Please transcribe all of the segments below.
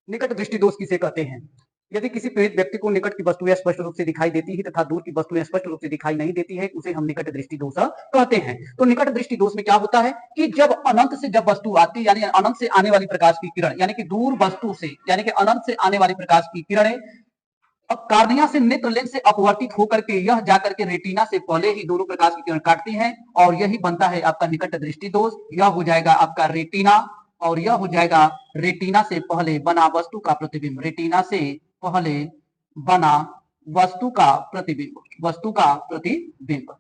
निकट दृष्टि दोष किसे कहते हैं? यदि किसी पीड़ित व्यक्ति को निकट की वस्तुएं स्पष्ट रूप से दिखाई देती है तथा दूर की वस्तुएं स्पष्ट रूप से दिखाई नहीं देती है, उसे हम निकट दृष्टि दोष कहते हैं। तो निकट दृष्टि दोष में क्या होता है कि जब अनंत से जब वस्तु आती है, यानी अनंत से आने वाली प्रकाश की किरण, यानी कि दूर वस्तु से, यानी कि अनंत से आने वाली प्रकाश की किरणें अब कार्निया से नेत्र लेंस से अपवर्तित होकर के यह जाकर के रेटिना से पहले ही दोनों प्रकाश की किरण काटती हैं और यही बनता है आपका निकट दृष्टि दोष। यह हो जाएगा आपका रेटिना और यह हो जाएगा रेटिना से पहले बना वस्तु का प्रतिबिंब, रेटिना से पहले बना वस्तु का प्रतिबिंब, वस्तु का प्रतिबिंब।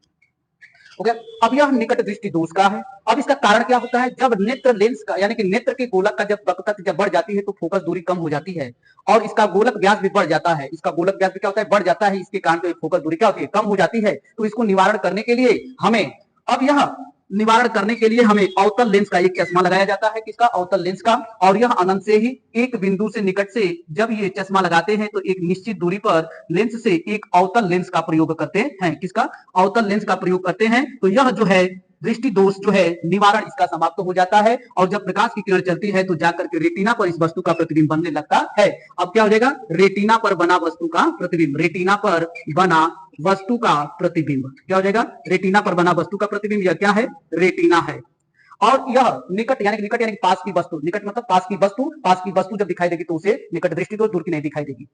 ओके, अब यह निकट दृष्टि दोष का है। अब इसका कारण क्या होता है? जब नेत्र लेंस का यानी कि नेत्र के गोलक का जब वक्रता जब बढ़ जाती है तो फोकस दूरी कम हो जाती है और इसका गोलक व्यास भी बढ़ जाता है। इसका गोलक व्यास भी क्या होता है? बढ़ जाता है। इसके कारण जो फोकस दूरी क्या होती है? कम हो जाती है। तो इसको निवारण करने के लिए हमें अब यह निवारण करने के लिए हमें अवतल लेंस का एक चश्मा लगाया जाता है। किसका? अवतल लेंस का। और यह अनंत से ही एक बिंदु से निकट से जब ये चश्मा लगाते हैं तो एक निश्चित दूरी पर लेंस से एक अवतल लेंस का प्रयोग करते हैं। किसका? अवतल लेंस का प्रयोग करते हैं। तो यह जो है दृष्टि दोष जो है निवारण इसका समाप्त हो जाता है और जब प्रकाश की किरण चलती है तो जाकर के रेटिना पर इस वस्तु का प्रतिबिंब बनने लगता है। अब क्या हो जाएगा? रेटिना पर बना वस्तु का प्रतिबिंब, रेटिना पर बना वस्तु का प्रतिबिंब क्या हो जाएगा? रेटिना पर बना वस्तु का प्रतिबिंब। यह क्या है? रेटिना है। और यह निकट यानी पास की वस्तु, निकट मतलब पास की वस्तु, पास की वस्तु जब दिखाई देगी तो उसे निकट दृष्टि दोष, दूर की नहीं दिखाई देगी।